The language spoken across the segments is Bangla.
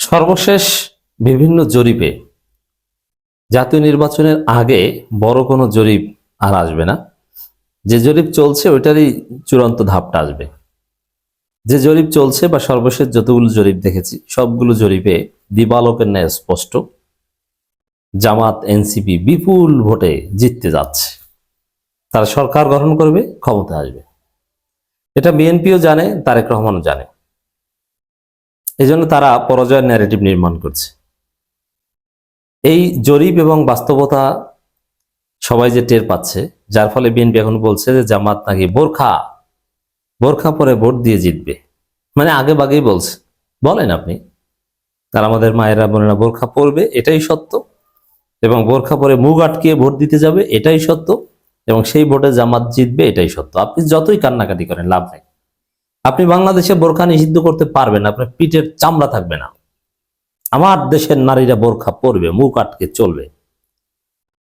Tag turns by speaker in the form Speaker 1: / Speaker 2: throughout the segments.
Speaker 1: সর্বশেষ বিভিন্ন জরিপে জাতীয় নির্বাচনের আগে বড় কোনো জরিপ আর আসবে না। যে জরিপ চলছে ওইটারই চূড়ান্ত ধাপটা আসবে। যে জরিপ চলছে বা সর্বশেষ যতগুলো জরিপ দেখেছি সবগুলো জরিপে দিবালোকের ন্যায় স্পষ্ট জামাত এনসিপি বিপুল ভোটে জিততে যাচ্ছে। তারা সরকার গঠন করবে, ক্ষমতা আসবে। এটা বিএনপিও জানে, তারেক রহমানও জানে। এই জন্য তারা পরাজয়ের ন্যারেটিভ নির্মাণ করছে। এই জরিপ এবং বাস্তবতা সবাই যে টের পাচ্ছে, যার ফলে বিএনপি এখন বলছে যে জামাত নাকি বোরখা পরে ভোট দিয়ে জিতবে। মানে আগে বাগেই বলছে। বলেন আপনি, আর আমাদের মায়েরা বোনেরা বোরখা পরবে, এটাই সত্য, এবং বোরখা পরে মুখ আটকিয়ে ভোট দিতে যাবে, এটাই সত্য, এবং সেই ভোটে জামাত জিতবে, এটাই সত্য। আপনি যতই কান্নাকাটি করেন লাভ নেই। আপনি বাংলাদেশে বোরখা নিষিদ্ধ করতে পারবেন, আপনার পিঠের চামড়া থাকবে না। আমার দেশের নারীরা বোরখা পরবে, মুখ আটকে চলবে।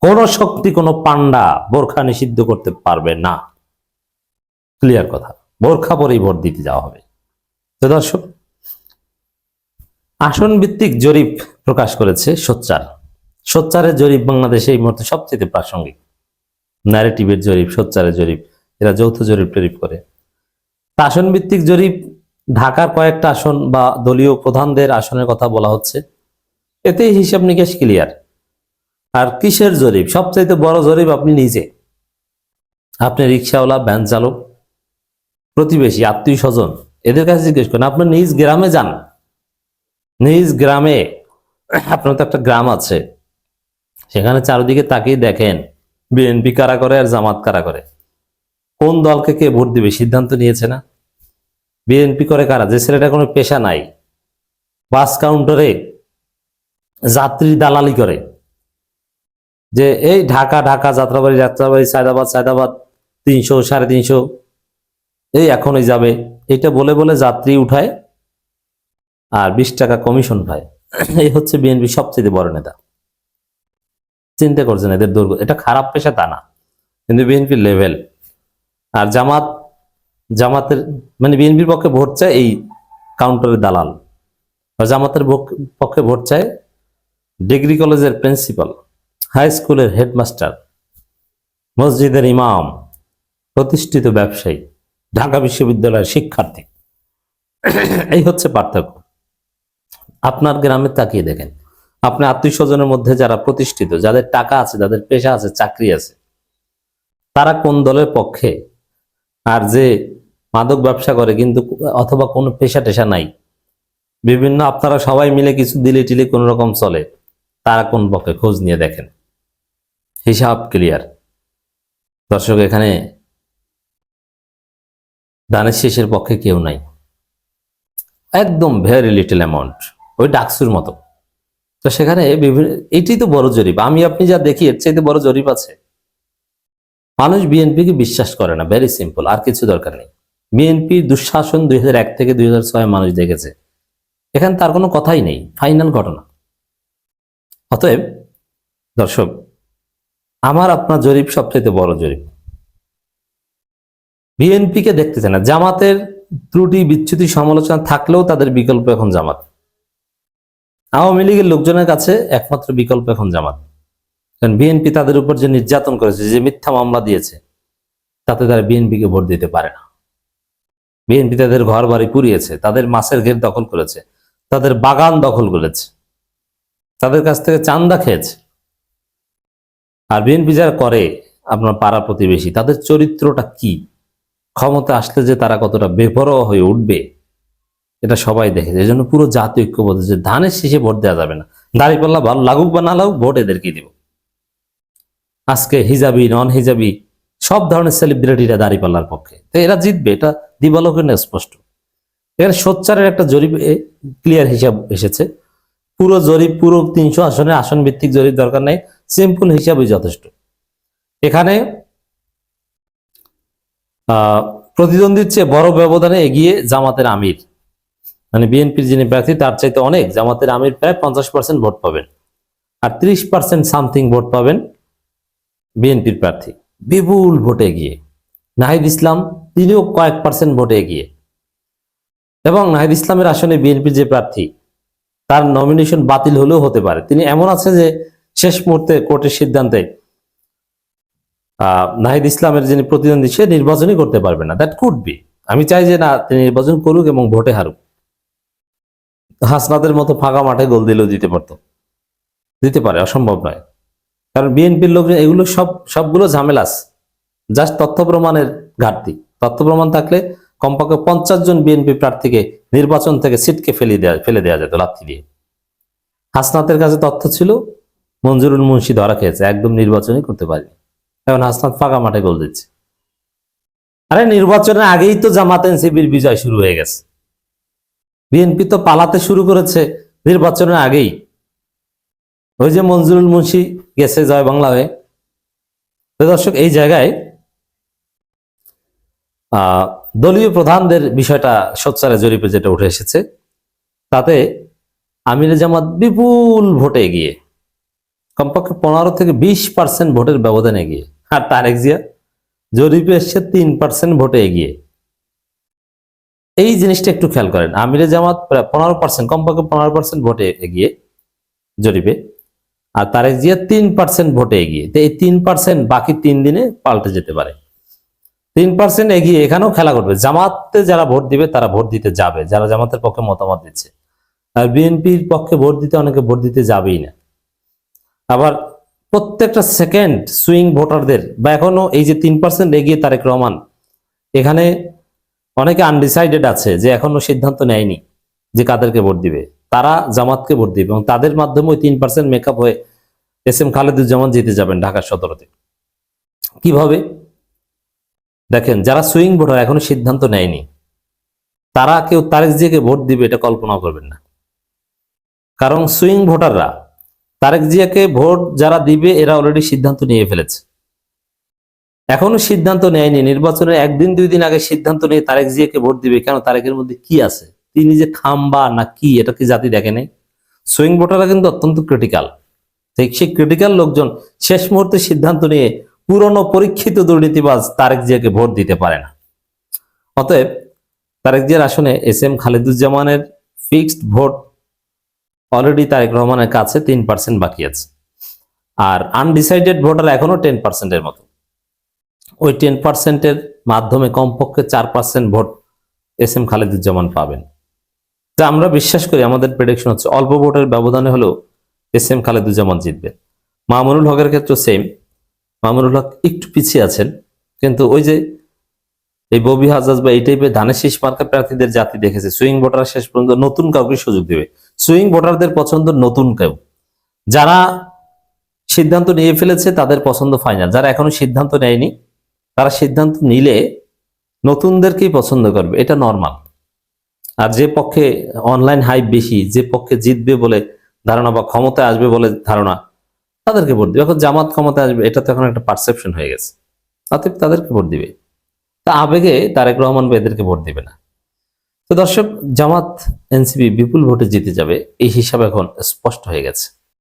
Speaker 1: কোন শক্তি, কোন পান্ডা বোরখা নিষিদ্ধ করতে পারবে না। ক্লিয়ার কথা। বোরখা পরেই ভোট দিতে যাওয়া হবে। তো দর্শক, আসন ভিত্তিক জরিপ প্রকাশ করেছে সোচ্চারের জরিপ বাংলাদেশে এই মুহূর্তে সবচেয়ে প্রাসঙ্গিক। ন্যারেটিভের জরিপ, সোচ্চারের জরিপ, এরা যৌথ জরিপ টরিপ করে। আসন ভিত্তিক জরিপ ঢাকার কয়েকটা আসন বা দলীয় প্রধানদের আসনের কথা বলা হচ্ছে, এতেই হিসাব নিকেশ ক্লিয়ার। আর কিসের জরিপ? সবচাইতে বড় জরিপ আপনি নিজে, আপনি রিক্সাওয়ালা, ভ্যান চালক, প্রতিবেশী, আত্মীয় স্বজন, এদের কাছে জিজ্ঞেস করেন। আপনার নিজ গ্রামে যান, নিজ গ্রামে, আপনার তো একটা গ্রাম আছে, সেখানে চারিদিকে তাকিয়ে দেখেন বিএনপি কারা করে আর জামাত কারা করে। কোন দলকে কে ভোট দিবে সিদ্ধান্ত নিয়েছে না? বিএনপি করে কারা? যে ছেলেটা কোনো পেশা নাই, বাস কাউন্টারে যাত্রী দালালি করে, যে এই ঢাকা যাত্রাবাড়ি সায়দাবাদ 300 350, এই এখনই যাবে, এটা বলে বলে যাত্রী উঠায় আর 20 টাকা কমিশন পায়। এই হচ্ছে বিএনপি সবচেয়ে বড় নেতা। চিন্তা করছেন এদের দুর্গ? এটা খারাপ পেশা তা না, কিন্তু বিএনপির লেভেল। আর জামাতের মানে বিএনপির পক্ষে ভোট চায় এই কাউন্টারের দালাল, জামাতের পক্ষে ভোট চায় ডিগ্রি কলেজের প্রিন্সিপাল, হাই স্কুলের হেডমাস্টার, মসজিদের ইমাম, প্রতিষ্ঠিত ব্যবসায়ী, ঢাকা বিশ্ববিদ্যালয়ের শিক্ষার্থী। এই হচ্ছে পার্থক্য। আপনার গ্রামে তাকিয়ে দেখেন, আপনার আত্মীয় স্বজনের মধ্যে যারা প্রতিষ্ঠিত, যাদের টাকা আছে, যাদের পেশা আছে, চাকরি আছে, তারা কোন দলের পক্ষে? আর যে মাদক ব্যবসা করে কিন্তু অথবা কোনো পেশা টেশা নাই, বিভিন্ন আপনারা সবাই মিলে কিছু দিলে টিলে কোন রকম চলে, তারা কোন পক্ষে? খোঁজ নিয়ে দেখেন, হিসাব ক্লিয়ার। দর্শক, এখানে দানের শেষের পক্ষে কেউ নাই, একদম ভেরি লিটল অ্যামাউন্ট, ওই ডাকসুর মতো। তো সেখানে এটাই তো বড় জরিপ। আমি আপনি যা দেখি এর চাইতে বড় জরিপ আছে? মানুষ বিএনপিকে বিশ্বাস করে না, ভেরি সিম্পল, আর কিছু দরকার নেই। বিএনপির দুঃশাসন 2001 থেকে 2006 মানুষ দেখেছে, এখানে তার কোনো কথাই নেই, ফাইনাল ঘটনা। অতএব দর্শক, আমার আপনার জরিপ সবচেয়ে বড় জরিপ। বিএনপিকে দেখতেছে না। জামাতের ত্রুটি বিচ্যুতি সমালোচনা থাকলেও তাদের বিকল্প এখন জামাত। আওয়ামী লীগের লোকজনের কাছে একমাত্র বিকল্প এখন জামাত। কারণ বিএনপি তাদের উপর যে নির্যাতন করেছে, যে মিথ্যা মামলা দিয়েছে, তাতে তারা বিএনপিকে ভোট দিতে পারে না। বিএনপি তাদের ঘর বাড়ি পুড়িয়েছে, তাদের মাছের ঘের দখল করেছে, তাদের বাগান দখল করেছে, তাদের কাছ থেকে চান্দা খেয়েছে। আর বিএনপি যারা করে, আপনার পাড়া প্রতিবেশী, তাদের চরিত্রটা কি? ক্ষমতা আসলে যে তারা কতটা বেপরোয়া হয়ে উঠবে, এটা সবাই দেখেছে। এই জন্য পুরো জাতি ঐক্যবদ্ধ যে ধানের শীষে ভোট দেওয়া যাবে না। দাঁড়িপাল্লা ভালো লাগুক বা না লাগুক, ভোট এদেরকে দিব। আজকে হিজাবি, নন হিজাবি, সব ধরনের সেলিব্রিটিরা দাঁড়িপাল্লার পক্ষে, তো এরা জিতবে, এটা দিবালোকের স্পষ্ট। এখানে সোচ্চারের একটা জরিপ ক্লিয়ার হিসাব এসেছে। পুরো জরিপ, পুরো 300 আসনের আসন ভিত্তিক জরিপ দরকার নাই, সিম্পল হিসাবই যথেষ্ট। এখানে প্রতিদ্বন্দ্বীর চেয়ে বড় ব্যবধানে এগিয়ে জামাতের আমির, মানে বিএনপির যিনি প্রার্থী তার চাইতে অনেক জামাতের আমির, প্রায় 50% ভোট পাবেন, আর 30% সামথিং ভোট পাবেন বিএনপির প্রার্থী, বিপুল ভোটে এগিয়ে। নাহিদ ইসলাম, তিনিও কয়েক পার্সেন্ট ভোটে এগিয়ে। এবং নাহিদ ইসলামের আসনে বিএনপির যে প্রার্থী, তার নমিনেশন বাতিল হলেও হতে পারে। তিনি এমন আছে যে শেষ মুহূর্তে কোর্টের সিদ্ধান্তে নাহিদ ইসলামের যিনি প্রতিদ্বন্দ্বী সে নির্বাচনই করতে পারবে না, দ্যাট কুড বি। আমি চাই যে না, তিনি নির্বাচন করুক এবং ভোটে হারুক। হাসনাতের মতো ফাঁকা মাঠে গোল দিলেও দিতে পারে, অসম্ভব নয়। কারণ বিএনপির লোকজন এগুলো সবগুলো ঝামেলাস, জাস্ট তথ্য প্রমাণের ঘাটতি। তথ্য প্রমাণ থাকলে কমপক্ষে 50 জন বিএনপি প্রার্থীকে নির্বাচন থেকে সিটকে ফেলে দেওয়া যেত লাথি দিয়ে। হাসনাতের কাছে তথ্য ছিল, মঞ্জুরুল মুন্সি ধরা খেয়েছে, একদম নির্বাচনই করতে পারেনি। এখন হাসনাত ফাঁকা মাঠে গোল দিচ্ছে। আরে নির্বাচনের আগেই তো জামাত এনসিপির বিজয় শুরু হয়ে গেছে। বিএনপি তো পালাতে শুরু করেছে নির্বাচনের আগেই। ওই যে মঞ্জুরুল মুন্সি গেছে জয় বাংলা হয়ে। দর্শক, এই জায়গায় দলীয় প্রধানদের বিষয়টা সোচ্চারে জরিপে যেটা উঠে এসেছে, তাতে আমিরে জামাত বিপুল ভোটে এগিয়ে, কমপক্ষে 15 থেকে 20% ভোটের ব্যবধান এগিয়ে। আর তারেক জিয়া জরিপে এসছে 3% ভোটে এগিয়ে। এই জিনিসটা একটু খেয়াল করেন, আমিরে জামাত প্রায় 15%, কমপক্ষে 15% ভোটে এগিয়ে জরিপে, আর তারেক জিয়া 3% ভোটে এগিয়ে। তো এই 3% বাকি 3 দিনে পাল্টে যেতে পারে। 3% এগিয়ে এখানেও খেলা করবে। জামাতে যারা ভোট দিবে তারা ভোট দিতে যাবে, যারা জামাতের পক্ষে মতামত দিচ্ছে। আর বিএনপির পক্ষে ভোট দিতে অনেকে ভোট দিতে যাবেই না। আবার প্রত্যেকটা সেকেন্ড সুইং ভোটারদের, বা এখনো এই যে 3% এগিয়ে তারেক রহমান, এখানে অনেকে আনডিসাইডেড আছে যে এখনো সিদ্ধান্ত নেয়নি যে কাদেরকে ভোট দিবে। তারা জামাতকে ভোট দিবে এবং তাদের মাধ্যমে ওই 3% মেকআপ হয়ে এস এম খালেদুজ্জামান জিতে যাবেন ঢাকা 17-তে। কিভাবে দেখেন, যারা সুইং ভোটার এখনো সিদ্ধান্ত নেয়নি, তারা কেউ তারেক জিয়াকে ভোট দিবে এটা কল্পনা করবেন না। কারণ সুইং ভোটাররা তারেক জিয়াকে ভোট যারা দিবে এরা অলরেডি সিদ্ধান্ত নিয়ে ফেলেছে। এখনো সিদ্ধান্ত নেয়নি, নির্বাচনের 1-2 দিন আগে সিদ্ধান্ত নিয়ে তারেক জিয়াকে ভোট দিবে। কেন? তারেকের মধ্যে কি আছে? তিনি যে খাম্বা না কি, এটা কি জাতি দেখে নাই? সুইং ভোটাররা কিন্তু অত্যন্ত ক্রিটিক্যাল। ঠিক সেই ক্রিটিক্যাল লোকজন শেষ মুহূর্তে সিদ্ধান্ত নিয়ে পুরনো পরীক্ষিত দুর্নীতিবাজ তারেক জিয়াকে ভোট দিতে পারে না। অতএব তারেক জিয়ার আসনে এস এম খালেদুজ্জামানের ফিক্সড ভোট অলরেডি তারেক রহমানের কাছে 3% বাকি আছে। আর আনডিসাইডেড ভোটার এখনো 10%-এর মতো। ওই 10%-এর মাধ্যমে কমপক্ষে 4% ভোট এস এম খালেদুজ্জামান পাবেন। যা আমরা বিশ্বাস করি, আমাদের প্রেডিকশন হচ্ছে অল্প ভোটের ব্যবধানে হলেও এস এম খালেদুজ্জামান জিতবে। মামুনুল হকের ক্ষেত্রে সেম। মামুনুল হক একটু পিছিয়ে আছেন, কিন্তু ওই যে এই ববি হাজাজ বা এই টাইপের ধানের শীষ মার্কা প্রার্থীদের জাতি দেখেছে, সুইং ভোটার শেষ পর্যন্ত নতুন কাউকে সুযোগ দেবে। সুইং ভোটারদের পছন্দ নতুন কেউ। যারা সিদ্ধান্ত নিয়ে ফেলেছে তাদের পছন্দ ফাইনাল। যারা এখনো সিদ্ধান্ত নেয়নি তারা সিদ্ধান্ত নিলে নতুনদেরকেই পছন্দ করবে, এটা নর্মাল। আর যে পক্ষে অনলাইন হাইপ বেশি, যে পক্ষে জিতবে বলে ধারণা বা ক্ষমতায় আসবে বলে ধারণা, তাদেরকে ভোট দিবে। এখন জামাত ক্ষমতায় আসবে, এটা তো এখন একটা পারসেপশন হয়ে গেছে, অতএব তাদেরকে ভোট দিবে। তা আবেগে তারেক রহমান বা এদেরকে ভোট দিবে না। তো দর্শক, জামাত এনসিপি বিপুল ভোটে জিতে যাবে, এই হিসাব এখন স্পষ্ট হয়ে গেছে।